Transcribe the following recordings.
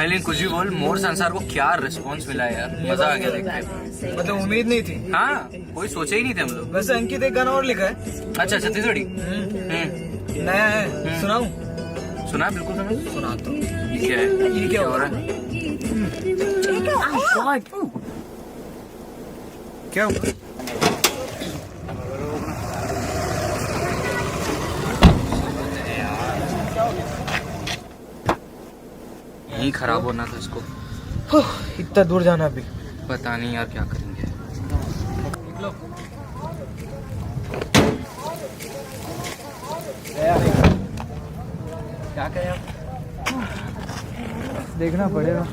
भाई लेकिन कुछ भी बोल, मोर संसार को क्या रिस्पांस मिला है यार, मजा आ गया देख के। मतलब उम्मीद नहीं थी। हाँ, कोई सोचा ही नहीं थे हम लोग। वैसे अंकित एक गाना और लिखा है। अच्छा, छत्तीसगढ़ी नया है, सुनाऊं? सुना बिल्कुल सुना। सुना तो। ये क्या है? ये क्या हो रहा है? क्या हुआ? यही खराब होना था इसको। इतना दूर जाना भी। पता नहीं यार क्या करेंगे। क्या करें? देखना पड़ेगा।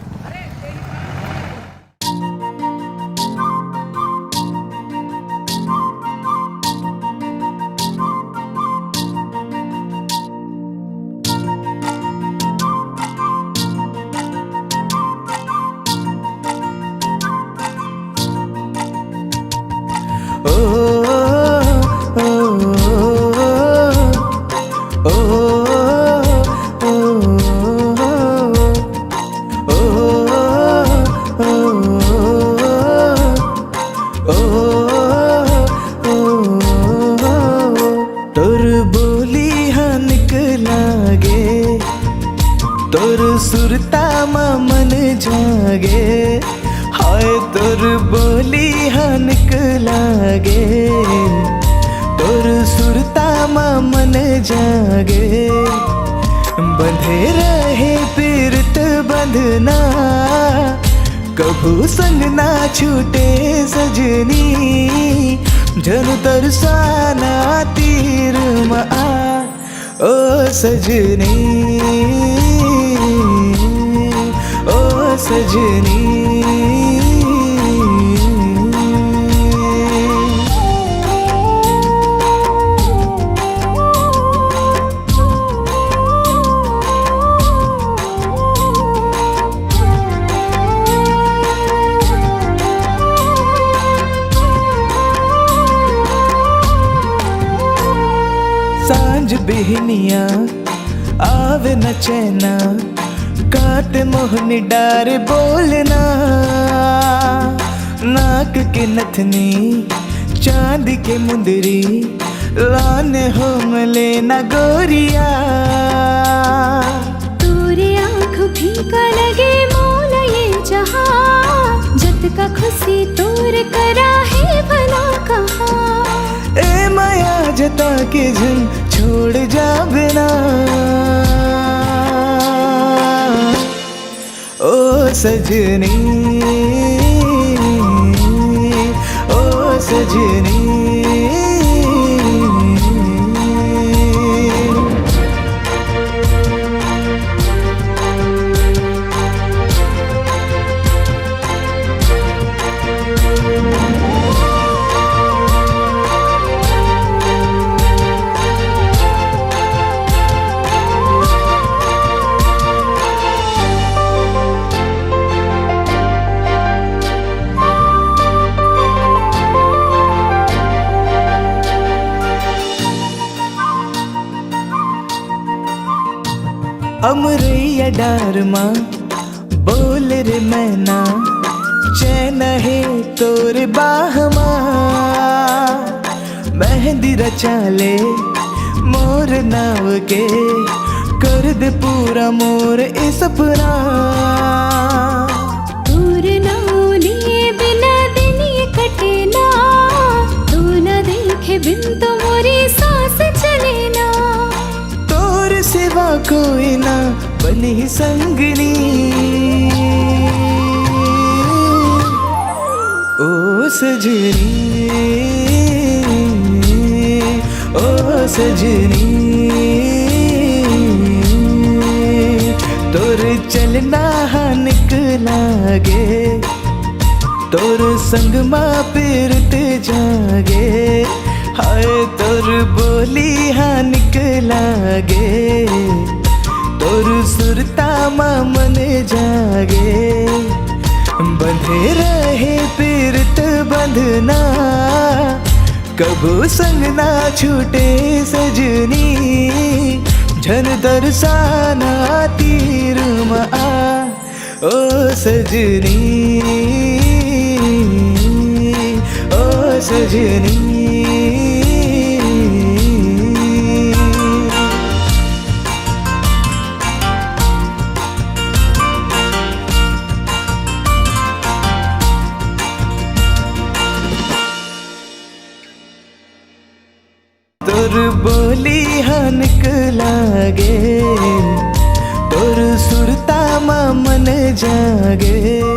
सुरता मन जागे, हाय तोर बोली हनक लागे, तोर सुरता मन जागे, बंधे रहे पीरत बंधना, कभू संग ना छूटे सजनी, जन तरसाना तीर मा ओ सजनी, ओ सजनी। सांझ बिहनिया आवे न चैना, काट मोहनी डार बोलना, नाक के नथनी चांदी के मुंदरी, लाने हो मले न गोरिया, तोरे आँख फीका लगे मोला ये जहां, जत का खुशी तोर करा है भला कहाँ, ए माया जता के जन छोड़ जा बिना, ओ सजनी, ओ सजनी। अमरैया डार माँ बोल रे मैना, चैन है तोर बाहमा, मेहंदी रचा ले मोर नाव के, कर दे पूरा मोर ए सपना, तोर नाव लिए बिना दिन ये कटे ना, तू न देखे बिन तो मोरी सांस चले ना, तोर सिवा कोई ना बनी संगनी, ओ सजनी, ओ सजनी। तोर चलना निकलागे, तोर संग माँ पीरत जागे, हाय तोर बोली हाँ निकलागे, तोर सुरता माँ मन जागे, बंधे रहे पीरत बंधना, कबू संग ना छूटे सजनी, झन दरसाना तीर मा ओ सजनी, ओ सजनी। तोर बोली हाँ निकला गे, तोर सुरता मा मन जागे।